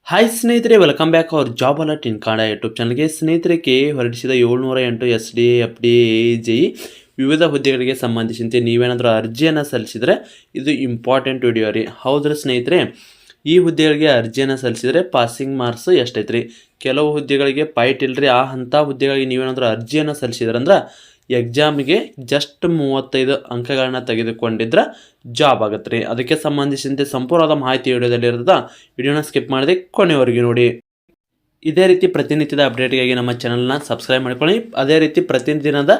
Hi ಸ್ನೇಹಿತರೆ, welcome back hour job alert ಇನ್ Kannada YouTube ಚಾನಲ್ಗೆ. ಸ್ನೇಹಿತರೆ, ಹೊರಡಿಸಿದ 708 SDA FDA AJE ವಿವಿಧ ಹುದ್ದೆಗಳಿಗೆ ಸಂಬಂಧಿಸಿದಂತೆ ನೀವೇನಾದರೂ ಅರ್ಜಿಯನ್ನು ಸಲ್ಲಿಸಿದರೆ ಇದು ಇಂಪಾರ್ಟೆಂಟ್ ವಿಡಿಯೋ ರೀ. ಹೌದ್ರಿ ಸ್ನೇಹಿತರೆ, ಈ ಹುದ್ದೆಗಳಿಗೆ ಅರ್ಜಿಯನ್ನು ಸಲ್ಲಿಸಿದರೆ ಪಾಸಿಂಗ್ ಮಾರ್ಕ್ಸ್ ಎಷ್ಟೈತ್ರಿ? ಕೆಲವು ಹುದ್ದೆಗಳಿಗೆ ಪಾಯಿಂಟ್ ಇಲ್ಲರಿ. ಅಂಥ ಹುದ್ದೆಗಳಿಗೆ ನೀವೇನಾದರೂ ಅರ್ಜಿಯನ್ನು ಸಲ್ಲಿಸಿದ್ರಂದ್ರೆ ಎಕ್ಸಾಮಿಗೆ ಜಸ್ಟ್ 35 ಅಂಕಗಳನ್ನ ತೆಗೆದುಕೊಂಡಿದ್ರೆ ಜಾಬ್ ಆಗುತ್ತೆ ರೀ. ಅದಕ್ಕೆ ಸಂಬಂಧಿಸಿದಂತೆ ಸಂಪೂರ್ಣವಾದ ಮಾಹಿತಿ ವಿಡಿಯೋದಲ್ಲಿ ಇರ್ತದೆ. ವಿಡಿಯೋನ ಸ್ಕಿಪ್ ಮಾಡದೆ ಕೊನೆವರೆಗೆ ನೋಡಿ. ಇದೇ ರೀತಿ ಪ್ರತಿನಿತ್ಯದ ಅಪ್ಡೇಟ್ಗಾಗಿ ನಮ್ಮ ಚಾನಲ್ನ ಸಬ್ಸ್ಕ್ರೈಬ್ ಮಾಡ್ಕೊಳ್ಳಿ. ಅದೇ ರೀತಿ ಪ್ರತಿದಿನದ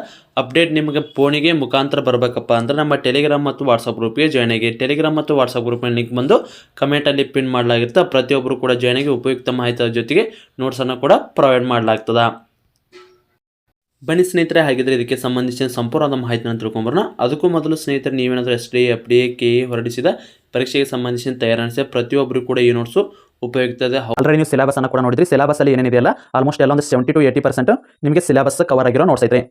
ಅಪ್ಡೇಟ್ ನಿಮಗೆ ಫೋನಿಗೆ ಮುಖಾಂತರ ಬರಬೇಕಪ್ಪ ಅಂದರೆ ನಮ್ಮ ಟೆಲಿಗ್ರಾಮ್ ಮತ್ತು ವಾಟ್ಸಪ್ ಗ್ರೂಪ್ಗೆ ಜಾಯ್ನ್ ಆಗಿ. ಟೆಲಿಗ್ರಾಮ್ ಮತ್ತು ವಾಟ್ಸಪ್ ಗ್ರೂಪ್ನ ಲಿಂಕ್ ಬಂದು ಕಮೆಂಟಲ್ಲಿ ಪಿನ್ ಮಾಡಲಾಗಿರುತ್ತೆ. ಪ್ರತಿಯೊಬ್ಬರು ಕೂಡ ಜಾಯ್ನ್ ಆಗಿ ಉಪಯುಕ್ತ ಮಾಹಿತಿಯ ಜೊತೆಗೆ ನೋಟ್ಸನ್ನು ಕೂಡ ಪ್ರೊವೈಡ್ ಮಾಡಲಾಗ್ತದೆ. ಬನ್ನಿ ಸ್ನೇಹಿತರೆ, ಹಾಗಿದ್ರೆ ಇದಕ್ಕೆ ಸಂಬಂಧಿಸಿದ ಸಂಪೂರ್ಣವಾದ ಮಾಹಿತಿಯನ್ನು ತಿಳ್ಕೊಂಬರೋಣ. ಅದಕ್ಕೂ ಮೊದಲು ಸ್ನೇಹಿತರೆ, ನೀವೇನಾದರೂ SDA FDA KE ಹೊರಡಿಸಿದ ಪರೀಕ್ಷೆಗೆ ಸಂಬಂಧಿಸಿದ ತಯಾರಿಸಿದ ಪ್ರತಿಯೊಬ್ಬರು ಕೂಡ ಈ ನೋಟ್ಸು ಉಪಯುಕ್ತ ಇದೆ. ಆಲ್ರೆಡಿ ನೀವು ಸಿಲೆಬಸ್ ಅನ್ನು ಕೂಡ ನೋಡಿದ್ರಿ. ಸಿಲೆಬಸ್ ಅಲ್ಲಿ ಏನೇನಿದೆಯಲ್ಲ ಆಲ್ಮೋಸ್ಟ್ ಎಲ್ಲ ಒಂದು 70 to 80% ನಿಮಗೆ ಸಿಲೆಬಸ್ ಕವರ್ ಆಗಿರೋ ನೋಟ್ಸ್ ಐತ್ರಿ.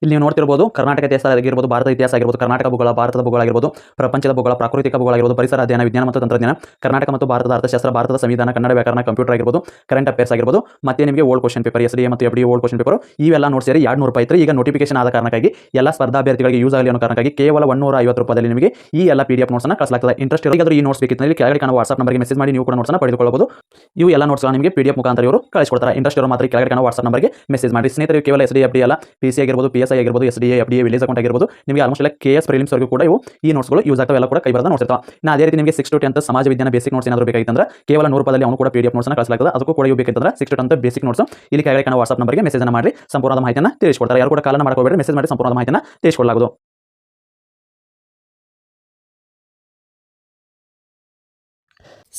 ಇಲ್ಲಿ ನೀವು ನೋಡ್ತಿರ್ಬೋದು, ಕರ್ನಾಟಕ ಇತಿಹಾಸ ಆಗಿರ್ಬೋದು, ಭಾರತ ಇತಿಹಾಸ ಆಗಿರ್ಬೋದು, ಕರ್ನಾಟಕ ಭೂಗೋಳ, ಭಾರತದ ಭೂಗೋಳ ಆಗಿರ್ಬೋದು, ಪ್ರಪಂಚದ ಭೂಗೋಳ, ಪ್ರಾಕೃತಿಕ ಭೂಗೋಳ ಆಗಿರ್ಬೋದು, ಪರಿಸರ ಅಧ್ಯಯನ, ವಿಜ್ಞಾನ ಮತ್ತು ತಂತ್ರಜ್ಞಾನ, ಕರ್ನಾಟಕ ಮತ್ತು ಭಾರತದ ಅರ್ಥಶಾಸ್ತ್ರ, ಭಾರತದ ಸಂವಿಧಾನ, ಕನ್ನಡ ವ್ಯಾಕರಣ, ಕಂಪ್ಯೂಟರ್ ಆಗಿರ್ಬೋದು, ಕರೆಂಟ್ ಅಫೇರ್ಸ್ ಆಗಿರ್ಬೋದು, ಮತ್ತೆ ನಿಮಗೆ ಓಲ್ಡ್ ಕ್ವಶ್ಚನ್ ಪೇಪರ್, SDA ಮತ್ತು FDA ಓಲ್ಡ್ ಕ್ವಶ್ಚನ್ ಪೇಪರ್ ಇವೆಲ್ಲ ನೋಟ್ಸ್ ಸೇರಿ 200 ರೂಪಾಯಿ ಐತ್ರಿ. ಈಗ ನೋಟಿಫಿಕೇಶನ್ ಆದ ಕಾರಣಕ್ಕಾಗಿ ಎಲ್ಲ ಸ್ಪರ್ಧಾಭ್ಯರ್ಥಿಗಳಿಗೆ ಯೂಸ್ ಆಗಲಿ ಅನ್ನೋ ಕಾರಣಕ್ಕಾಗಿ ಕೇವಲ 150 ರೂಪಾಯಿದಲ್ಲಿ ನಿಮಗೆ ಈ ಎಲ್ಲ PDF ನೋಟ್ಸ್ ಅನ್ನು ಕಳಿಸಲಾಗ್ತದೆ. ಇಂಟ್ರೆಸ್ಟ್ ಇರೋದು ಈ ನೋಟ್ಸ್ ಬೇಕಿತ್ತು ಕೆಳಗಡೆ ಕಾಣುವ ವಾಟ್ಸ್ಆಪ್ ನಂಬರ್ಗೆ ಮೆಸೇಜ್ ಮಾಡಿ ನೀವು ಕೂಡ ನೋಟ್ಸ್ ಅನ್ನು ಪಡೆದುಕೊಳ್ಳಬಹುದು. ಇವು ಎಲ್ಲ ನೋಟ್ಸ್ ನಿಮಗೆ PDF ಮುಖಾಂತರ ಇವರು ಕಳಿಸ್ಕೊಡ್ತಾರೆ. ಇಂಟ್ರೆಸ್ಟ್ ಇರೋ ಮಾತ್ರ ಕೆಳಗಡೆ ಕಾಣುವ ವಾಟ್ಸ್ಆಪ್ ನಂಬರ್ಗೆ ಮೆಸೇಜ್ ಮಾಡಿ. ಸ್ನೇಹಿತರೆ, ಕೇವಲ SDA FDA ಅಲ್ಲ, PC ಆಗಿರ್ಬೋದು, PSI ಆಗಿರ್ಬೋದು, SDA FDA ವಿಲೇಜ್ ಅಕೌಂಟ್ ಆಗಿರ್ಬೋದು, ನಿಮಗೆ ಆಲ್ಮೋಸ್ಟ್ ಎಲ್ಲ KS ಪ್ರಿಲಿಮ್ಸ್ ವರೆಗೂ ಕೂಡ ಈ ನೋಟ್ಸ್ಗಳು ಯೂಸ್ ಆಗ್ತವೆ. ಎಲ್ಲ ಕೂಡ ಕೈ ಬರದ ನೋಟ್ಸ್ ಇರ್ತಾವೆ. ಅದೇ ರೀತಿ ನಿಮಗೆ 6 to 10th ಸಮಾಜ ವಿಜ್ಞಾನ ಬೇಸಿಕ್ ನೋಟ್ಸ್ ಏನಾದರೂ ಬೇಕಾಗಿತ್ತಂದ್ರೆ ಕೇವಲ 100 ರೂಪಾಯಿದಲ್ಲಿ ಅವನು ಕೂಡ PDF ನೋಟ್ಸ್ ಅನ್ನು ಕಳಿಸಲಾಗ್ತದೆ. ಅದಕ್ಕೂ ಕೂಡ ಬೇಕಿತ್ತಂದ್ರೆ 6 to 10th ಬೇಸಿಕ್ ನೋಟ್ಸ್ ಇಲ್ಲಿ ಕೆಳಗಡೆ ಕಾಣುವ ವಾಟ್ಸ್ಆಪ್ ನಂಬರ್ಗೆ ಮೆಸೇಜ್ ಅನ್ನು ಮಾಡಿ ಸಂಪೂರ್ಣ ಮಾಹಿತಿಯನ್ನು ತಿಳಿಸಿಕೊಡ್ತಾರೆ. ಯಾರು ಕೂಡ ಕಾಲನ್ನು ಮಾಡ್ಕೋಬೇಡಿ, ಮೆಸೇಜ್ ಮಾಡಿ ಸಂಪೂರ್ಣ ಮಾಹಿತಿಯನ್ನು ತಿಳಿಸಿಕೊಡಲಾಗುವುದು.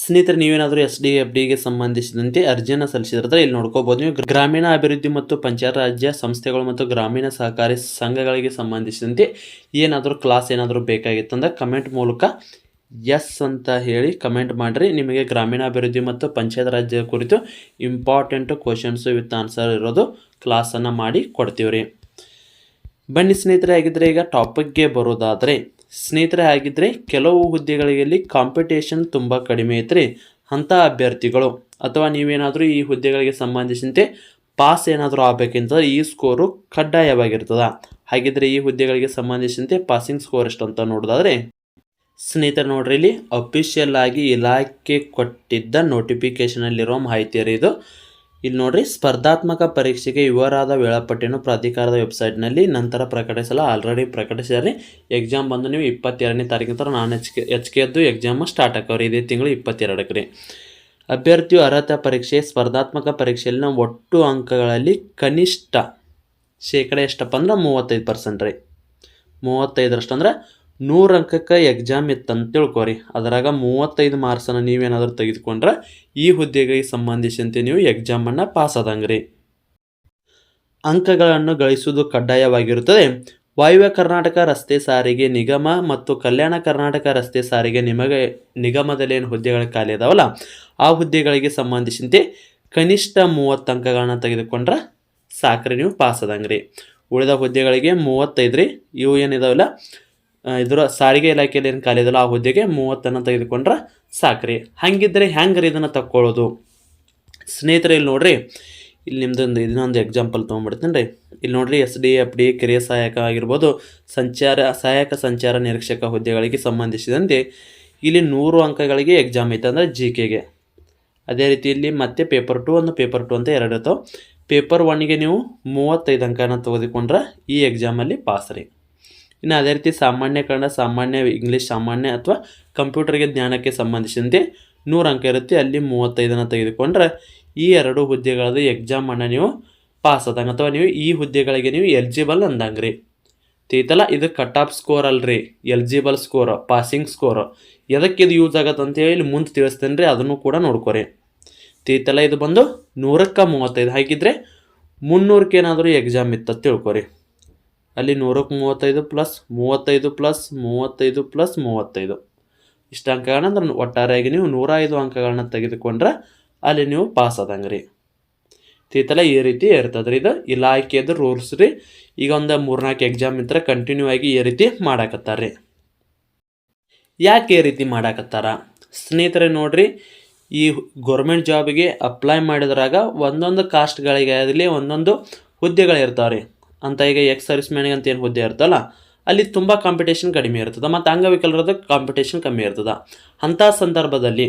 ಸ್ನೇಹಿತರೆ, ನೀವೇನಾದರೂ SDA FDAಗೆ ಸಂಬಂಧಿಸಿದಂತೆ ಅರ್ಜಿಯನ್ನು ಸಲ್ಲಿಸಿದ್ರೆ ಇಲ್ಲಿ ನೋಡ್ಕೋಬಹುದು. ನೀವು ಗ್ರಾಮೀಣ ಅಭಿವೃದ್ಧಿ ಮತ್ತು ಪಂಚಾಯತ್ ರಾಜ್ಯ ಸಂಸ್ಥೆಗಳು ಮತ್ತು ಗ್ರಾಮೀಣ ಸಹಕಾರಿ ಸಂಘಗಳಿಗೆ ಸಂಬಂಧಿಸಿದಂತೆ ಏನಾದರೂ ಕ್ಲಾಸ್ ಏನಾದರೂ ಬೇಕಾಗಿತ್ತಂದ್ರೆ ಕಮೆಂಟ್ ಮೂಲಕ ಎಸ್ ಅಂತ ಹೇಳಿ ಕಮೆಂಟ್ ಮಾಡಿರಿ. ನಿಮಗೆ ಗ್ರಾಮೀಣಾಭಿವೃದ್ಧಿ ಮತ್ತು ಪಂಚಾಯತ್ ರಾಜ್ಯ ಕುರಿತು ಇಂಪಾರ್ಟೆಂಟ್ ಕ್ವಶನ್ಸು ವಿತ್ ಆನ್ಸರ್ ಇರೋದು ಕ್ಲಾಸನ್ನು ಮಾಡಿ ಕೊಡ್ತೀವಿ ರೀ. ಬನ್ನಿ ಸ್ನೇಹಿತರೆ, ಆಗಿದ್ದರೆ ಈಗ ಟಾಪಿಕ್ಗೆ ಬರೋದಾದರೆ ಸ್ನೇಹಿತರೆ, ಆಗಿದ್ದರೆ ಕೆಲವು ಹುದ್ದೆಗಳಲ್ಲಿ ಕಾಂಪಿಟೇಷನ್ ತುಂಬ ಕಡಿಮೆ ಐತ್ರಿ. ಅಂಥ ಅಭ್ಯರ್ಥಿಗಳು ಅಥವಾ ನೀವೇನಾದರೂ ಈ ಹುದ್ದೆಗಳಿಗೆ ಸಂಬಂಧಿಸಿದಂತೆ ಪಾಸ್ ಏನಾದರೂ ಆಗಬೇಕಂತಂದ್ರೆ ಈ ಸ್ಕೋರು ಕಡ್ಡಾಯವಾಗಿರ್ತದೆ. ಹಾಗಿದ್ರೆ ಈ ಹುದ್ದೆಗಳಿಗೆ ಸಂಬಂಧಿಸಿದಂತೆ ಪಾಸಿಂಗ್ ಸ್ಕೋರ್ ಎಷ್ಟು ಅಂತ ನೋಡೋದಾದರೆ ಸ್ನೇಹಿತರೆ ನೋಡ್ರಿ, ಇಲ್ಲಿ ಅಫಿಷಿಯಲ್ ಆಗಿ ಇಲಾಖೆ ಕೊಟ್ಟಿದ್ದ ನೋಟಿಫಿಕೇಶನಲ್ಲಿರೋ ಮಾಹಿತಿ ಇದು. ಇಲ್ಲಿ ನೋಡ್ರಿ, ಸ್ಪರ್ಧಾತ್ಮಕ ಪರೀಕ್ಷೆಗೆ ವಿವರಾದ ವೇಳಾಪಟ್ಟಿಯನ್ನು ಪ್ರಾಧಿಕಾರದ ವೆಬ್ಸೈಟ್ನಲ್ಲಿ ನಂತರ ಆಲ್ರೆಡಿ ಪ್ರಕಟಿಸಿದ್ದಾರೆ. ಎಕ್ಸಾಮ್ ಬಂದು ನೀವು 22ನೇ ತಾರೀಕಿನ ನಾನು HKದ್ದು ಎಕ್ಸಾಮ್ ಸ್ಟಾರ್ಟ್ ಆಕವ್ರಿ ಇದೇ ತಿಂಗಳು 22ಕ್ಕೆ ರೀ. ಅಭ್ಯರ್ಥಿಯು ಅರ್ಹತಾ ಪರೀಕ್ಷೆ ಸ್ಪರ್ಧಾತ್ಮಕ ಪರೀಕ್ಷೆಯಲ್ಲಿನ ಒಟ್ಟು ಅಂಕಗಳಲ್ಲಿ ಕನಿಷ್ಠ ಶೇಕಡ ಎಷ್ಟಪ್ಪ ಅಂದ್ರೆ 35% ರೀ. 35 ಅಂದ್ರೆ 100 ಅಂಕಕ್ಕೆ ಎಕ್ಸಾಮ್ ಇತ್ತಂತ ತಿಳ್ಕೊರಿ. ಅದರಾಗ 35 ಮಾರ್ಕ್ಸನ್ನು ನೀವೇನಾದರೂ ತೆಗೆದುಕೊಂಡ್ರೆ ಈ ಹುದ್ದೆಗೆ ಸಂಬಂಧಿಸಿದಂತೆ ನೀವು ಎಕ್ಸಾಮನ್ನು ಪಾಸ್ ಆದಂಗೆ ರೀ. ಅಂಕಗಳನ್ನು ಗಳಿಸುವುದು ಕಡ್ಡಾಯವಾಗಿರುತ್ತದೆ. ವಾಯುವ್ಯ ಕರ್ನಾಟಕ ರಸ್ತೆ ಸಾರಿಗೆ ನಿಗಮ ಮತ್ತು ಕಲ್ಯಾಣ ಕರ್ನಾಟಕ ರಸ್ತೆ ಸಾರಿಗೆ ನಿಗಮದಲ್ಲಿ ಏನು ಹುದ್ದೆಗಳ ಖಾಲಿ ಇದಾವಲ್ಲ ಆ ಹುದ್ದೆಗಳಿಗೆ ಸಂಬಂಧಿಸಿದಂತೆ ಕನಿಷ್ಠ 30 ಅಂಕಗಳನ್ನು ತೆಗೆದುಕೊಂಡ್ರೆ ಸಾಕ್ರಿ, ನೀವು ಪಾಸ್ ಆದಂಗೆ ರೀ. ಉಳಿದ ಹುದ್ದೆಗಳಿಗೆ 35 ರೀ. ಇವು ಏನಿದಾವಲ್ಲ ಇದರ ಸಾರಿಗೆ ಇಲಾಖೆಯಲ್ಲಿ ಏನು ಖಾಲಿ ಇದಲ್ಲ ಆ ಹುದ್ದೆಗೆ 30 ತೆಗೆದುಕೊಂಡ್ರೆ ಸಾಕ್ರಿ. ಹಾಗಿದ್ದರೆ ಹೆಂಗ್ರಿ ಇದನ್ನು ತಕ್ಕೊಳ್ಳೋದು ಸ್ನೇಹಿತರೆ? ಇಲ್ಲಿ ನೋಡ್ರಿ, ಇಲ್ಲಿ ಇನ್ನೊಂದು ಎಕ್ಸಾಂಪಲ್ ತೊಗೊಂಡ್ಬಿಡ್ತೀನಿ ರೀ. ಇಲ್ಲಿ ನೋಡ್ರಿ, SDA FDA ಕಿರಿಯ ಸಹಾಯಕ ಆಗಿರ್ಬೋದು, ಸಹಾಯಕ ಸಂಚಾರ ನಿರೀಕ್ಷಕ ಹುದ್ದೆಗಳಿಗೆ ಸಂಬಂಧಿಸಿದಂತೆ ಇಲ್ಲಿ 100 ಅಂಕಗಳಿಗೆ ಎಕ್ಸಾಮ್ ಐತೆ ಅಂದರೆ GKಗೆ. ಅದೇ ರೀತಿ ಇಲ್ಲಿ ಮತ್ತೆ ಪೇಪರ್ 2 ಒಂದು ಪೇಪರ್ 2 ಅಂತ 2 ಇರ್ತಾವೆ. ಪೇಪರ್ 1ಗೆ ನೀವು 35 ಅಂಕನ ತೆಗೆದುಕೊಂಡ್ರೆ ಈ ಎಕ್ಸಾಮಲ್ಲಿ ಪಾಸ್ ರೀ. ಇನ್ನು ಅದೇ ರೀತಿ ಸಾಮಾನ್ಯ ಕನ್ನಡ, ಸಾಮಾನ್ಯ ಇಂಗ್ಲೀಷ್, ಸಾಮಾನ್ಯ ಅಥವಾ ಕಂಪ್ಯೂಟರ್ಗೆ ಜ್ಞಾನಕ್ಕೆ ಸಂಬಂಧಿಸಿದಂತೆ 100 ಅಂಕ ಇರುತ್ತೆ. ಅಲ್ಲಿ 35 ತೆಗೆದುಕೊಂಡ್ರೆ ಈ 2 ಹುದ್ದೆಗಳದ್ದು ಎಕ್ಸಾಮನ್ನು ನೀವು ಪಾಸ್ ಆದಂಗೆ ಅಥವಾ ನೀವು ಈ ಹುದ್ದೆಗಳಿಗೆ ನೀವು ಎಲಿಜಿಬಲ್ ಅಂದಂಗೆ ರೀ. ತಿಳಿತಲ್ಲ, ಇದು ಕಟ್ ಆಫ್ ಸ್ಕೋರ್ ಅಲ್ರಿ, ಎಲಿಜಿಬಲ್ ಸ್ಕೋರ್, ಪಾಸಿಂಗ್ ಸ್ಕೋರ್. ಎದಕ್ಕೆ ಇದು ಯೂಸ್ ಆಗತ್ತೆ ಅಂತೇಳಿ ಇಲ್ಲಿ ಮುಂದೆ ತಿಳಿಸ್ತೇನೆ ರೀ, ಅದನ್ನು ಕೂಡ ನೋಡ್ಕೊರಿ. ತಿಳಿತಲ್ಲ, ಇದು ಬಂದು 100ಕ್ಕೆ 35 ಹಾಕಿದರೆ 300ಕ್ಕೆ ಏನಾದರೂ ಎಕ್ಸಾಮ್ ಇತ್ತ ತಿಳ್ಕೊರಿ. ಅಲ್ಲಿ 100ಕ್ಕೆ 35 ಪ್ಲಸ್ 35 ಪ್ಲಸ್ 35 ಪ್ಲಸ್ 35 ಇಷ್ಟು ಅಂಕಗಳನ್ನ ಅಂದ್ರೆ ಒಟ್ಟಾರೆಯಾಗಿ ನೀವು 105 ಅಂಕಗಳನ್ನ ತೆಗೆದುಕೊಂಡ್ರೆ ಅಲ್ಲಿ ನೀವು ಪಾಸ್ ಆದಂಗೆ ರೀ. ತಿಳಿತಲ್ಲ, ಈ ರೀತಿ ಇರ್ತದೆ ರೀ. ಇದು ಇಲಾಖೆಯದು ರೂಲ್ಸ್ ರೀ. ಈಗ ಒಂದು 3-4 ಎಕ್ಸಾಮ್ ಇದ್ರೆ ಕಂಟಿನ್ಯೂ ಆಗಿ ಈ ರೀತಿ ಮಾಡಾಕತ್ತಾರ ರೀ. ಯಾಕೆ ಈ ರೀತಿ ಮಾಡಾಕತ್ತಾರ ಸ್ನೇಹಿತರೆ? ನೋಡ್ರಿ, ಈ ಗೌರ್ಮೆಂಟ್ ಜಾಬಿಗೆ ಅಪ್ಲೈ ಮಾಡಿದ್ರಾಗ ಒಂದೊಂದು ಕಾಸ್ಟ್ಗಳಿಗೆ ಆಗಲಿ ಒಂದೊಂದು ಹುದ್ದೆಗಳಿರ್ತಾವೆ ರೀ. ಅಂತ ಈಗ ಎಕ್ಸ್ ಸರ್ವಿಸ್ ಮ್ಯಾನಿಗೆ ಅಂತ ಏನು ಹುದ್ದೆ ಇರ್ತಲ್ಲ ಅಲ್ಲಿ ತುಂಬ ಕಾಂಪಿಟೇಷನ್ ಕಡಿಮೆ ಇರ್ತದೆ, ಮತ್ತು ಅಂಗವಿಕಲರದ ಕಾಂಪಿಟೇಷನ್ ಕಮ್ಮಿ ಇರ್ತದೆ. ಅಂಥ ಸಂದರ್ಭದಲ್ಲಿ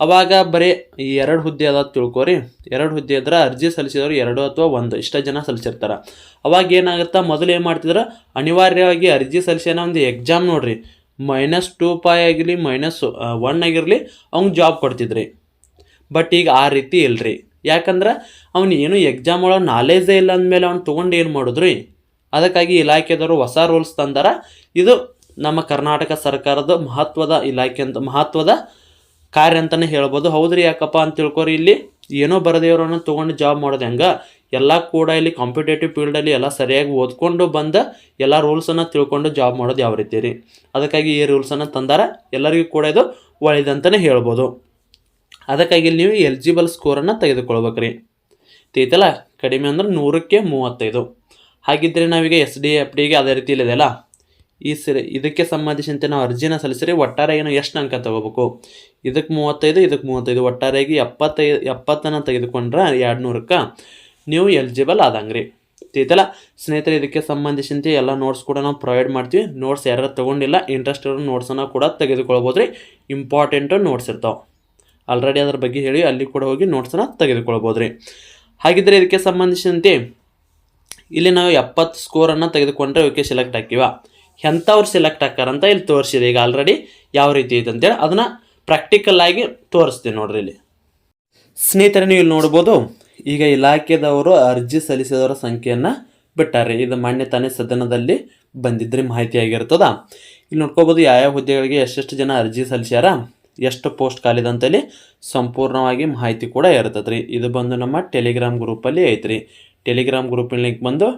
ಅವಾಗ ಬರೀ ಈ 2 ಹುದ್ದೆ ಅದ ತಿಳ್ಕೊರಿ. 2 ಹುದ್ದೆ ಇದ್ರೆ ಅರ್ಜಿ ಸಲ್ಲಿಸಿದವರು 2 ಅಥವಾ 1 ಇಷ್ಟ ಜನ ಸಲ್ಲಿಸಿರ್ತಾರೆ. ಅವಾಗ ಏನಾಗುತ್ತಾ, ಮೊದಲು ಏನು ಮಾಡ್ತಿದ್ರೆ ಅನಿವಾರ್ಯವಾಗಿ ಅರ್ಜಿ ಸಲ್ಲಿಸ್ಯಾನ ಒಂದು ಎಕ್ಸಾಮ್ ನೋಡ್ರಿ, -2 ಆಗಿರಲಿ -1 ಆಗಿರಲಿ ಅವ್ನಿಗೆ ಜಾಬ್ ಕೊಡ್ತಿದ್ರಿ. ಬಟ್ ಈಗ ಆ ರೀತಿ ಇಲ್ರಿ. ಯಾಕಂದ್ರೆ ಅವ್ನು ಏನು ಎಕ್ಸಾಮ್ ಒಳಗೆ ನಾಲೇಜೇ ಇಲ್ಲ ಅಂದಮೇಲೆ ಅವ್ನು ತೊಗೊಂಡು ಏನು ಮಾಡಿದ್ರಿ. ಅದಕ್ಕಾಗಿ ಇಲಾಖೆದವರು ಹೊಸ ರೂಲ್ಸ್ ತಂದಾರ. ಇದು ನಮ್ಮ ಕರ್ನಾಟಕ ಸರ್ಕಾರದ ಮಹತ್ವದ ಇಲಾಖೆ ಅಂತ ಮಹತ್ವದ ಕಾರ್ಯ ಅಂತಲೇ ಹೇಳ್ಬೋದು. ಹೌದ್ರಿ, ಯಾಕಪ್ಪ ಅಂತ ತಿಳ್ಕೊರಿ, ಇಲ್ಲಿ ಏನೋ ಬರದೇವ್ರನ್ನ ತೊಗೊಂಡು ಜಾಬ್ ಮಾಡೋದು ಹೆಂಗೆ, ಎಲ್ಲ ಕೂಡ ಇಲ್ಲಿ ಕಾಂಪಿಟೇಟಿವ್ ಫೀಲ್ಡಲ್ಲಿ ಎಲ್ಲ ಸರಿಯಾಗಿ ಓದ್ಕೊಂಡು ಬಂದು ಎಲ್ಲ ರೂಲ್ಸನ್ನು ತಿಳ್ಕೊಂಡು ಜಾಬ್ ಮಾಡೋದು ಯಾವ ರೀತಿ ರೀ. ಅದಕ್ಕಾಗಿ ಈ ರೂಲ್ಸನ್ನು ತಂದಾರ. ಎಲ್ಲರಿಗೂ ಕೂಡ ಇದು ಒಳ್ಳೆಯದಂತಲೇ ಹೇಳ್ಬೋದು. ಅದಕ್ಕಾಗಿ ಇಲ್ಲಿ ನೀವು ಎಲಿಜಿಬಲ್ ಸ್ಕೋರನ್ನು ತೆಗೆದುಕೊಳ್ಬೇಕು ರೀ. ತಿಳಿತಲ್ಲ, ಕಡಿಮೆ ಅಂದ್ರೆ 100ಕ್ಕೆ 35. ಹಾಗಿದ್ದರೆ ನಾವೀಗ SDFDಗೆ ಅದೇ ರೀತಿ ಇಲ್ಲಿದೆಯಲ್ಲ, ಇದಕ್ಕೆ ಸಂಬಂಧಿಸಿದಂತೆ ನಾವು ಅರ್ಜಿನ ಸಲ್ಲಿಸಿರಿ. ಒಟ್ಟಾರೆ ಏನು ಎಷ್ಟು ಅಂಕ ತಗೋಬೇಕು, ಇದಕ್ಕೆ 35 ಇದಕ್ಕೆ 35 ಒಟ್ಟಾರೆಯಾಗಿ 70 ತೆಗೆದುಕೊಂಡ್ರೆ 200ಕ್ಕೆ ನೀವು ಎಲಿಜಿಬಲ್ ಆದಂಗೆ ರೀ. ತಿಳಿತಲ್ಲ ಸ್ನೇಹಿತರೆ, ಇದಕ್ಕೆ ಸಂಬಂಧಿಸಿದಂತೆ ಎಲ್ಲ ನೋಟ್ಸ್ ಕೂಡ ನಾವು ಪ್ರೊವೈಡ್ ಮಾಡ್ತೀವಿ. ನೋಟ್ಸ್ ಯಾರು ತೊಗೊಂಡಿಲ್ಲ ಇಂಟ್ರೆಸ್ಟ್ ಇರೋ ನೋಟ್ಸನ್ನು ಕೂಡ ತೆಗೆದುಕೊಳ್ಬೋದು ರೀ. ಇಂಪಾರ್ಟೆಂಟು ನೋಟ್ಸ್ ಇರ್ತಾವೆ, ಆಲ್ರೆಡಿ ಅದ್ರ ಬಗ್ಗೆ ಹೇಳಿ ಅಲ್ಲಿ ಕೂಡ ಹೋಗಿ ನೋಟ್ಸನ್ನು ತೆಗೆದುಕೊಳ್ಬೋದು ರೀ. ಹಾಗಿದ್ದರೆ ಇದಕ್ಕೆ ಸಂಬಂಧಿಸಿದಂತೆ ಇಲ್ಲಿ ನಾವು 70 ಸ್ಕೋರನ್ನು ತೆಗೆದುಕೊಂಡ್ರೆ ಓಕೆ ಸೆಲೆಕ್ಟ್ ಹಾಕಿವ. ಎಂಥವ್ರು ಸೆಲೆಕ್ಟ್ ಹಾಕಾರಂತ ಇಲ್ಲಿ ತೋರಿಸಿದೆ ಈಗ ಆಲ್ರೆಡಿ ಯಾವ ರೀತಿ ಐತೆ ಅಂತೇಳಿ ಅದನ್ನು ಪ್ರಾಕ್ಟಿಕಲ್ ಆಗಿ ತೋರಿಸ್ತೀನಿ ನೋಡ್ರಿ. ಇಲ್ಲಿ ಸ್ನೇಹಿತರೆ ನೀವು ಇಲ್ಲಿ ನೋಡ್ಬೋದು, ಈಗ ಇಲಾಖೆದವರು ಅರ್ಜಿ ಸಲ್ಲಿಸಿದವರ ಸಂಖ್ಯೆಯನ್ನು ಬಿಟ್ಟಾರೆ. ಇದು ಮಾನ್ಯ ತಾನೇ ಸದನದಲ್ಲಿ ಬಂದಿದ್ದರೆ ಮಾಹಿತಿ ಆಗಿರ್ತದ. ಇಲ್ಲಿ ನೋಡ್ಕೋಬೋದು ಯಾವ ಹುದ್ದೆಗಳಿಗೆ ಎಷ್ಟೆಷ್ಟು ಜನ ಅರ್ಜಿ ಸಲ್ಲಿಸ್ಯಾರ, ಎಷ್ಟು ಪೋಸ್ಟ್ ಖಾಲಿದಂತೇಳಿ ಸಂಪೂರ್ಣವಾಗಿ ಮಾಹಿತಿ ಕೂಡ ಇರ್ತದೆ ರೀ. ಇದು ಬಂದು ನಮ್ಮ ಟೆಲಿಗ್ರಾಮ್ ಗ್ರೂಪಲ್ಲಿ ಐತ್ರಿ. ಟೆಲಿಗ್ರಾಮ್ ಗ್ರೂಪಿನ ಲಿಂಕ್ ಬಂದು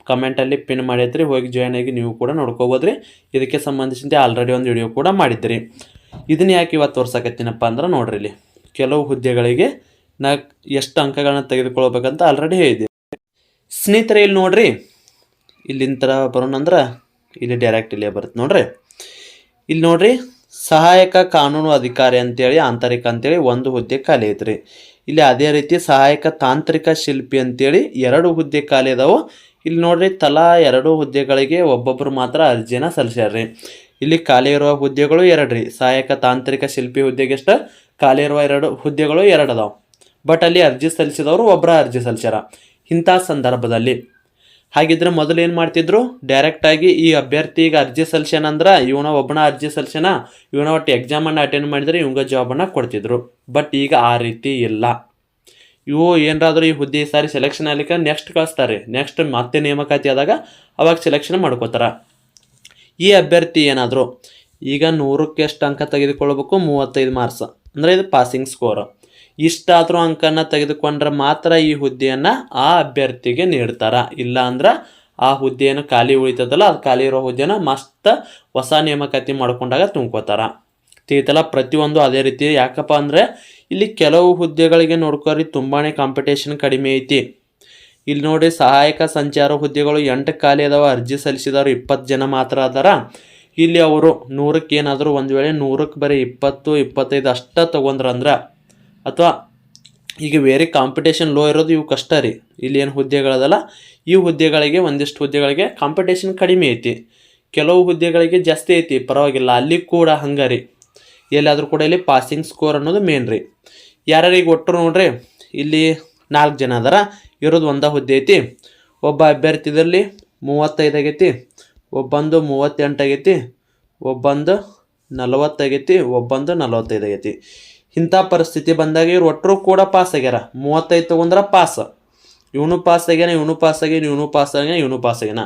ಕಮೆಂಟಲ್ಲಿ ಪಿನ್ ಮಾಡೈತ್ರಿ, ಹೋಗಿ ಜಾಯ್ನ್ ಆಗಿ ನೀವು ಕೂಡ ನೋಡ್ಕೋಬೋದು ರೀ. ಇದಕ್ಕೆ ಸಂಬಂಧಿಸಿದಂತೆ ಆಲ್ರೆಡಿ ಒಂದು ವಿಡಿಯೋ ಕೂಡ ಮಾಡಿದ್ರಿ. ಇದನ್ನ ಯಾಕೆ ಇವತ್ತು ತೋರ್ಸಕತ್ತೀನಪ್ಪ ಅಂದ್ರೆ ನೋಡ್ರಿ, ಇಲ್ಲಿ ಕೆಲವು ಹುದ್ದೆಗಳಿಗೆ ನಾ ಎಷ್ಟು ಅಂಕಗಳನ್ನ ತೆಗೆದುಕೊಳ್ಬೇಕಂತ ಆಲ್ರೆಡಿ ಹೇಳಿದೆ. ಸ್ನೇಹಿತರೆ ಇಲ್ಲಿ ನೋಡ್ರಿ, ಇಲ್ಲಿಂತರ ಬರೋಣಂದ್ರೆ ಇಲ್ಲಿ ಡೈರೆಕ್ಟ್ ಇಲ್ಲೇ ಬರುತ್ತೆ ನೋಡ್ರಿ. ಇಲ್ಲಿ ನೋಡ್ರಿ, ಸಹಾಯಕ ಕಾನೂನು ಅಧಿಕಾರಿ ಅಂತೇಳಿ ಆಂತರಿಕ ಅಂತೇಳಿ ಒಂದು ಹುದ್ದೆ ಖಾಲಿ ಐತ್ರಿ. ಇಲ್ಲಿ ಅದೇ ರೀತಿ ಸಹಾಯಕ ತಾಂತ್ರಿಕ ಶಿಲ್ಪಿ ಅಂತೇಳಿ 2 ಹುದ್ದೆ ಖಾಲಿ ಅದಾವು. ಇಲ್ಲಿ ನೋಡ್ರಿ, ತಲಾ 2 ಹುದ್ದೆಗಳಿಗೆ ಒಬ್ಬೊಬ್ಬರು ಮಾತ್ರ ಅರ್ಜಿನ ಸಲ್ಲಿಸ್ಯಾರ್ರಿ. ಇಲ್ಲಿ ಖಾಲಿ ಇರುವ ಹುದ್ದೆಗಳು 2 ರೀ. ಸಹಾಯಕ ತಾಂತ್ರಿಕ ಶಿಲ್ಪಿ ಹುದ್ದೆಗೆ ಎಷ್ಟು ಖಾಲಿ ಇರುವ 2 ಹುದ್ದೆಗಳು 2 ಅದಾವೆ. ಬಟ್ ಅಲ್ಲಿ ಅರ್ಜಿ ಸಲ್ಲಿಸಿದವರು ಒಬ್ಬರ ಅರ್ಜಿ ಸಲ್ಲಿಸ್ಯಾರ. ಇಂಥ ಸಂದರ್ಭದಲ್ಲಿ ಹಾಗಿದ್ರೆ ಮೊದಲು ಏನು ಮಾಡ್ತಿದ್ರು, ಡೈರೆಕ್ಟಾಗಿ ಈ ಅಭ್ಯರ್ಥಿಗೆ ಅರ್ಜಿ ಸಲ್ಲಿಸ್ಯಾನಂದ್ರೆ ಇವನ ಒಬ್ಬನ ಅರ್ಜಿ ಸಲ್ಲಿಸ್ಯಾನ, ಇವನ ಒಟ್ಟು ಎಕ್ಸಾಮನ್ನು ಅಟೆಂಡ್ ಮಾಡಿದರೆ ಇವಂಗ ಜಾಬನ್ನು ಕೊಡ್ತಿದ್ರು. ಬಟ್ ಈಗ ಆ ರೀತಿ ಇಲ್ಲ. ಇವು ಏನಾದರೂ ಈ ಹುದ್ದೆ ಸಾರಿ ಸೆಲೆಕ್ಷನ್ ಆಗ್ಲಿಕ್ಕೆ ನೆಕ್ಸ್ಟ್ ಕಳಿಸ್ತಾರೆ. ನೆಕ್ಸ್ಟ್ ಮತ್ತೆ ನೇಮಕಾತಿ ಆದಾಗ ಅವಾಗ ಸೆಲೆಕ್ಷನ್ ಮಾಡ್ಕೋತಾರೆ. ಈ ಅಭ್ಯರ್ಥಿ ಏನಾದರೂ ಈಗ 100ಕ್ಕೆ ಎಷ್ಟು ಅಂಕ ತೆಗೆದುಕೊಳ್ಬೇಕು, 35 ಮಾರ್ಕ್ಸ್ ಅಂದರೆ ಇದು ಪಾಸಿಂಗ್ ಸ್ಕೋರ್. ಇಷ್ಟಾದರೂ ಅಂಕನ ತೆಗೆದುಕೊಂಡ್ರೆ ಮಾತ್ರ ಈ ಹುದ್ದೆಯನ್ನು ಆ ಅಭ್ಯರ್ಥಿಗೆ ನೀಡ್ತಾರೆ. ಇಲ್ಲ ಅಂದ್ರೆ ಆ ಹುದ್ದೆಯನ್ನು ಖಾಲಿ ಉಳಿತದಲ್ಲ, ಅದು ಖಾಲಿ ಇರೋ ಹುದ್ದೆನ ಮಸ್ತ್ ಹೊಸ ನೇಮಕಾತಿ ಮಾಡ್ಕೊಂಡಾಗ ತುಂಬ್ಕೋತಾರೆ. ತಿಳಿತಲ್ಲ, ಪ್ರತಿಯೊಂದು ಅದೇ ರೀತಿ. ಯಾಕಪ್ಪ ಅಂದರೆ ಇಲ್ಲಿ ಕೆಲವು ಹುದ್ದೆಗಳಿಗೆ ನೋಡ್ಕೊರಿ ತುಂಬಾ ಕಾಂಪಿಟೇಷನ್ ಕಡಿಮೆ ಐತಿ. ಇಲ್ಲಿ ನೋಡಿ, ಸಹಾಯಕ ಸಂಚಾರ ಹುದ್ದೆಗಳು 8 ಖಾಲಿ ಅದಾವ. ಅರ್ಜಿ ಸಲ್ಲಿಸಿದವರು 20 ಜನ ಮಾತ್ರ ಅದಾರ. ಇಲ್ಲಿ ಅವರು 100ಕ್ಕೆ ಏನಾದರೂ ಒಂದು ವೇಳೆ 100ಕ್ಕೆ ಬರೀ 20-25 ಅಷ್ಟೇ ತೊಗೊಂಡ್ರಂದ್ರೆ, ಅಥವಾ ಈಗ ಬೇರೆ ಕಾಂಪಿಟೇಷನ್ ಲೋ ಇರೋದು ಇವು ಕಷ್ಟ ರೀ. ಇಲ್ಲಿ ಏನು ಹುದ್ದೆಗಳದಲ್ಲ, ಈ ಹುದ್ದೆಗಳಿಗೆ ಒಂದಿಷ್ಟು ಹುದ್ದೆಗಳಿಗೆ ಕಾಂಪಿಟೇಷನ್ ಕಡಿಮೆ ಐತಿ, ಕೆಲವು ಹುದ್ದೆಗಳಿಗೆ ಜಾಸ್ತಿ ಐತಿ, ಪರವಾಗಿಲ್ಲ. ಅಲ್ಲಿ ಕೂಡ ಹಂಗೆ ರೀ, ಎಲ್ಲಾದರೂ ಕೂಡ ಇಲ್ಲಿ ಪಾಸಿಂಗ್ ಸ್ಕೋರ್ ಅನ್ನೋದು ಮೇನ್ ರೀ. ಯಾರ್ಯಾರಿಗೆ ಒಟ್ಟು ನೋಡ್ರಿ, ಇಲ್ಲಿ 4 ಜನ ಅದಾರ, ಇರೋದು ಒಂದೇ ಹುದ್ದೆ ಐತಿ. ಒಬ್ಬ ಅಭ್ಯರ್ಥಿದಲ್ಲಿ 35 ಆಗೈತಿ, ಒಬ್ಬಂದು 38 ಆಗೈತಿ, ಒಬ್ಬಂದು 40 ಆಗೈತಿ, ಒಬ್ಬಂದು 45 ಆಗೈತಿ. ಇಂಥ ಪರಿಸ್ಥಿತಿ ಬಂದಾಗ ಇವ್ರು ಒಟ್ಟರು ಕೂಡ ಪಾಸ್ ಆಗ್ಯಾರ. 35 ತೊಗೊಂಡ್ರೆ ಪಾಸ್, ಇವನು ಪಾಸ್ ಆಗ್ಯಾನ, ಇವನು ಪಾಸ್ ಆಗ್ಯಾನ, ಇವನು ಪಾಸ್ ಆಗ್ಯಾನ, ಇವನು ಪಾಸ್ ಆಗ್ಯಾನ.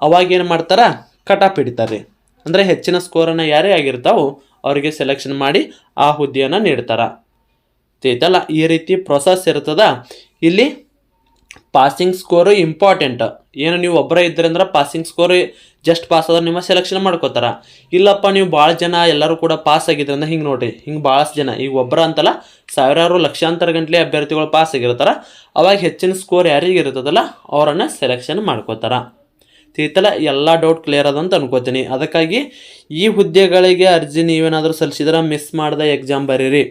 ಅವಾಗ ಏನು ಮಾಡ್ತಾರೆ, ಕಟಾಪ್ ಹಿಡಿತಾರೆ ರೀ. ಅಂದರೆ ಹೆಚ್ಚಿನ ಸ್ಕೋರನ್ನು ಯಾರೇ ಆಗಿರ್ತಾವೆ ಅವರಿಗೆ ಸೆಲೆಕ್ಷನ್ ಮಾಡಿ ಆ ಹುದ್ದೆಯನ್ನು ನೀಡ್ತಾರೆ. ತಿಳಿತಲ್ಲ, ಈ ರೀತಿ ಪ್ರೊಸೆಸ್ ಇರ್ತದ. ಇಲ್ಲಿ ಪಾಸಿಂಗ್ ಸ್ಕೋರು ಇಂಪಾರ್ಟೆಂಟ್. ಏನು ನೀವು ಒಬ್ಬರೇ ಇದ್ದರೆ ಅಂದ್ರೆ ಪಾಸಿಂಗ್ ಸ್ಕೋರ್ ಜಸ್ಟ್ ಪಾಸ್ ಆದ್ರೆ ನಿಮ್ಮ ಸೆಲೆಕ್ಷನ್ ಮಾಡ್ಕೋತಾರೆ. ಇಲ್ಲಪ್ಪ ನೀವು ಭಾಳ ಜನ ಎಲ್ಲರೂ ಕೂಡ ಪಾಸ್ ಆಗಿದ್ರೆ ಅಂದ್ರೆ ಹಿಂಗೆ ನೋಡಿರಿ, ಹಿಂಗೆ ಭಾಳಷ್ಟು ಜನ, ಈಗ ಒಬ್ಬರ ಅಂತಲ್ಲ ಸಾವಿರಾರು ಲಕ್ಷಾಂತರ ಗಂಟಲೆ ಅಭ್ಯರ್ಥಿಗಳು ಪಾಸ್ ಆಗಿರ್ತಾರೆ. ಅವಾಗ ಹೆಚ್ಚಿನ ಸ್ಕೋರ್ ಯಾರಿಗೆ ಇರ್ತದಲ್ಲ ಅವರನ್ನು ಸೆಲೆಕ್ಷನ್ ಮಾಡ್ಕೋತಾರೆ. ತಿಳಿತಲ್ಲ, ಎಲ್ಲ ಡೌಟ್ ಕ್ಲಿಯರ್ ಅದಂತ ಅನ್ಕೋತೀನಿ. ಅದಕ್ಕಾಗಿ ಈ ಹುದ್ದೆಗಳಿಗೆ ಅರ್ಜಿ ನೀವೇನಾದರೂ ಸಲ್ಲಿಸಿದ್ರೆ ಮಿಸ್ ಮಾಡ್ದೆ ಎಕ್ಸಾಮ್ ಬರೀರಿ.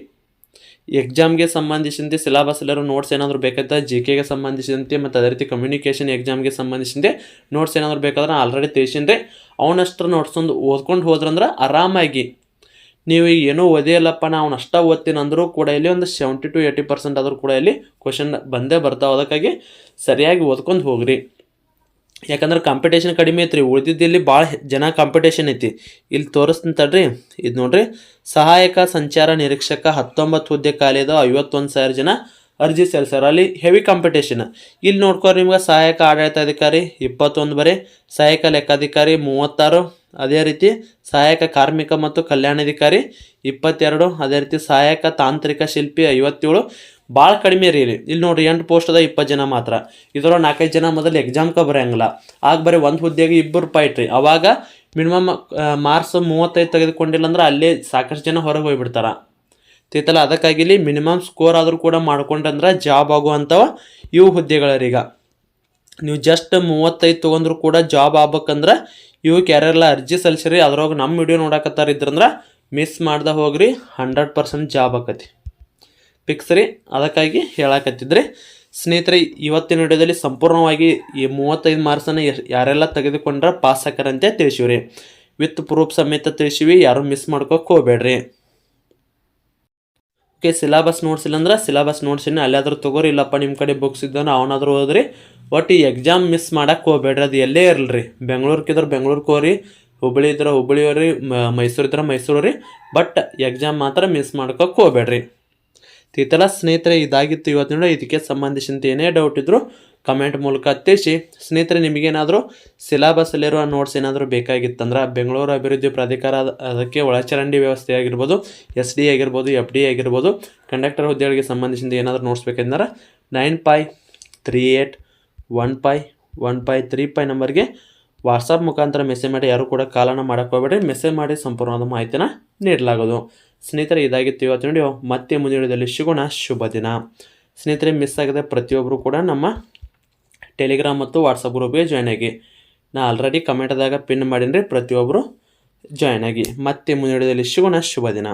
ಎಕ್ಸಾಮ್ಗೆ ಸಂಬಂಧಿಸಿದಂತೆ ಸಿಲೆಬಸ್ಸಲ್ಲಿರೋ ನೋಟ್ಸ್ ಏನಾದರೂ ಬೇಕಾದ್ರೆ ಜಿ ಕೆಗೆ ಸಂಬಂಧಿಸಿದಂತೆ ಮತ್ತು ಅದೇ ರೀತಿ ಕಮ್ಯುನಿಕೇಷನ್ ಎಕ್ಸಾಮ್ಗೆ ಸಂಬಂಧಿಸಿದಂತೆ ನೋಟ್ಸ್ ಏನಾದರೂ ಬೇಕಾದ್ರೆ ಆಲ್ರೆಡಿ ತಿಳಿಸಿನ್ರಿ. ಅವನಷ್ಟು ನೋಟ್ಸ್ ಒಂದು ಓದ್ಕೊಂಡು ಹೋದ್ರಂದ್ರೆ ಆರಾಮಾಗಿ ನೀವು ಈಗ ಏನೂ ಓದಿಯಲ್ಲಪ್ಪ ನಾ ಅವ್ನು ಅಷ್ಟ ಓದ್ತೀನಿ ಅಂದರೂ ಕೂಡ ಇಲ್ಲಿ ಒಂದು 70 to 80% ಆದರೂ ಕೂಡ ಇಲ್ಲಿ ಕ್ವಶನ್ ಬಂದೇ ಬರ್ತಾವೆ. ಅದಕ್ಕಾಗಿ ಸರಿಯಾಗಿ ಓದ್ಕೊಂಡು ಹೋಗ್ರಿ. ಯಾಕಂದ್ರೆ ಕಾಂಪಿಟೇಷನ್ ಕಡಿಮೆ ಐತ್ರಿ, ಉಳಿದಿದ್ದಲ್ಲಿ ಭಾಳ ಜನ ಕಾಂಪಿಟೇಷನ್ ಐತಿ. ಇಲ್ಲಿ ತೋರಿಸ್ತೀನಿ ತಡ್ರಿ, ಇದು ನೋಡ್ರಿ, ಸಹಾಯಕ ಸಂಚಾರ ನಿರೀಕ್ಷಕ 19 ಹುದ್ದೆ ಖಾಲಿ ಇದಾವೆ, 51,000 ಜನ ಅರ್ಜಿ ಸಲ್ಲಿಸ್ಯಾರ. ಅಲ್ಲಿ ಹೆವಿ ಕಾಂಪಿಟೇಷನ್. ಇಲ್ಲಿ ನೋಡ್ಕೊರಿ, ನಿಮ್ಗೆ ಸಹಾಯಕ ಆಡಳಿತಾಧಿಕಾರಿ 21 ಬರೀ, ಸಹಾಯಕ ಲೆಕ್ಕಾಧಿಕಾರಿ 36, ಅದೇ ರೀತಿ ಸಹಾಯಕ ಕಾರ್ಮಿಕ ಮತ್ತು ಕಲ್ಯಾಣಾಧಿಕಾರಿ 22, ಅದೇ ರೀತಿ ಸಹಾಯಕ ತಾಂತ್ರಿಕ ಶಿಲ್ಪಿ 57. ಭಾಳ ಕಡಿಮೆ ರೀ. ಇಲ್ಲಿ ನೋಡ್ರಿ 8 ಪೋಸ್ಟ್ ಅದ, 20 ಜನ ಮಾತ್ರ. ಇದರ 4-5 ಜನ ಮೊದಲು ಎಕ್ಸಾಮ್ಗೆ ಬರೋಂಗಿಲ್ಲ. ಆಗ ಬರೀ ಒಂದು ಹುದ್ದೆಗೆ 2 ಫೈಟ್ ರೀ. ಅವಾಗ ಮಿನಿಮಮ್ ಮಾರ್ಕ್ಸ್ 35 ತೆಗೆದುಕೊಂಡಿಲ್ಲ ಅಂದ್ರೆ ಅಲ್ಲೇ ಸಾಕಷ್ಟು ಜನ ಹೊರಗೆ ಹೋಗ್ಬಿಡ್ತಾರೆ ತಿತ್ತಲ್ಲ. ಅದಕ್ಕಾಗಿ ಇಲ್ಲಿ ಮಿನಿಮಮ್ ಸ್ಕೋರ್ ಆದರೂ ಕೂಡ ಮಾಡ್ಕೊಂಡ್ರೆ ಜಾಬ್ ಆಗುವಂಥವ ಇವು ಹುದ್ದೆಗಳರೀಗ. ನೀವು ಜಸ್ಟ್ 35 ತೊಗೊಂಡ್ರು ಕೂಡ ಜಾಬ್ ಆಗ್ಬೇಕಂದ್ರೆ ಇವಕ್ಕೆ ಯಾರೆಲ್ಲ ಅರ್ಜಿ ಸಲ್ಲಿಸಿರಿ ಅದ್ರೊಳಗೆ ನಮ್ಮ ವಿಡಿಯೋ ನೋಡಕತ್ತಾರ ಇದ್ರಂದ್ರೆ ಮಿಸ್ ಮಾಡ್ದೆ ಹೋಗ್ರಿ, 100% ಜಾಬ್ ಆಕತಿ ಫಿಕ್ಸ್ ರೀ. ಅದಕ್ಕಾಗಿ ಹೇಳಕತ್ತಿದ್ರಿ ಸ್ನೇಹಿತರೆ, ಇವತ್ತಿನ ವಿಡಿಯೋದಲ್ಲಿ ಸಂಪೂರ್ಣವಾಗಿ ಈ 35 ಮಾರ್ಕ್ಸನ್ನು ಯಾರೆಲ್ಲ ತೆಗೆದುಕೊಂಡ್ರೆ ಪಾಸ್ ಆಕಾರಂತೆ ತಿಳಿಸಿವ್ರಿ. ವಿತ್ ಪ್ರೂಫ್ ಸಮೇತ ತಿಳಿಸಿವಿ, ಯಾರು ಮಿಸ್ ಮಾಡ್ಕೋಕೆ ಹೋಗ್ಬೇಡ್ರಿ. ಓಕೆ, ಸಿಲೆಬಸ್ ನೋಟ್ಸ್ ಇಲ್ಲಂದ್ರೆ ಸಿಲೆಬಸ್ ನೋಟ್ಸಿನ ಅಲ್ಲಾದ್ರೂ ತೊಗೋರಿ, ಇಲ್ಲಪ್ಪ ನಿಮ್ಮ ಕಡೆ ಬುಕ್ಸ್ ಇದ್ದಾನೆ ಅವನಾದ್ರೂ ಓದ್ರಿ. ಒಟ್ಟು ಈ ಎಕ್ಸಾಮ್ ಮಿಸ್ ಮಾಡಕ್ಕೆ ಹೋಗ್ಬೇಡ್ರಿ. ಅದು ಎಲ್ಲೇ ಇರಲ್ರಿ, ಬೆಂಗಳೂರಿಗಿದ್ರೆ ಬೆಂಗಳೂರಿಗೆ ಹೋಗ್ರಿ, ಹುಬ್ಬಳ್ಳಿ ಇದ್ರೆ ಹುಬ್ಬಳ್ಳಿ ಹೋಗ್ರಿ, ಮೈಸೂರು ಇದ್ರೆ ಮೈಸೂರು ರೀ. ಬಟ್ ಎಕ್ಸಾಮ್ ಮಾತ್ರ ಮಿಸ್ ಮಾಡ್ಕೋಕೆ ಹೋಗ್ಬೇಡ್ರಿ. ತಿತ್ತಲ್ಲ ಸ್ನೇಹಿತರೆ, ಇದಾಗಿತ್ತು ಇವತ್ತಿನ. ಇದಕ್ಕೆ ಸಂಬಂಧಿಸಿದಂತೆ ಏನೇ ಡೌಟ್ ಇದ್ದರೂ ಕಮೆಂಟ್ ಮೂಲಕ ತಿಳಿಸಿ. ಸ್ನೇಹಿತರೆ, ನಿಮಗೇನಾದರೂ ಸಿಲೆಬಸ್ಸಲ್ಲಿರುವ ನೋಟ್ಸ್ ಏನಾದರೂ ಬೇಕಾಗಿತ್ತಂದ್ರೆ ಬೆಂಗಳೂರು ಅಭಿವೃದ್ಧಿ ಪ್ರಾಧಿಕಾರ ಅದಕ್ಕೆ ಒಳಚರಂಡಿ ವ್ಯವಸ್ಥೆ ಆಗಿರ್ಬೋದು, SD ಆಗಿರ್ಬೋದು, FD ಆಗಿರ್ಬೋದು, ಕಂಡಕ್ಟರ್ ಹುದ್ದೆಗಳಿಗೆ ಸಂಬಂಧಿಸಿದ ಏನಾದರೂ ನೋಟ್ಸ್ ಬೇಕಂದ್ರೆ 9538151535 ನಂಬರ್ಗೆ ವಾಟ್ಸಪ್ ಮುಖಾಂತರ ಮೆಸೇಜ್ ಮಾಡಿ. ಯಾರು ಕೂಡ ಕಾಲನ್ನು ಮಾಡೋಕ್ಕೆ ಹೋಗ್ಬೇಡಿ, ಮೆಸೇಜ್ ಮಾಡಿ ಸಂಪೂರ್ಣವಾದ ಮಾಹಿತಿನ ನೀಡಲಾಗೋದು. ಸ್ನೇಹಿತರೆ, ಇದಾಗಿತ್ತು ಇವತ್ತು ವಿಡಿಯೋ. ಮತ್ತೆ ಮುಂದಿನ ವಿಡಿಯೋದಲ್ಲಿ ಸಿಗೋಣ. ಶುಭ ದಿನ. ಸ್ನೇಹಿತರೆ, ಮಿಸ್ ಆಗದೆ ಪ್ರತಿಯೊಬ್ಬರು ಕೂಡ ನಮ್ಮ ಟೆಲಿಗ್ರಾಮ್ ಮತ್ತು ವಾಟ್ಸಪ್ ಗ್ರೂಪ್ಗೆ ಜಾಯ್ನ್ ಆಗಿ. ನಾ ಆಲ್ರೆಡಿ ಕಮೆಂಟ್ದಾಗ ಪಿನ್ ಮಾಡೀನಿ ರೀ, ಪ್ರತಿಯೊಬ್ಬರು ಜಾಯ್ನ್ ಆಗಿ. ಮತ್ತೆ ಮುಂದಿನ ವಿಡಿಯೋದಲ್ಲಿ ಸಿಗೋಣ. ಶುಭ ದಿನ.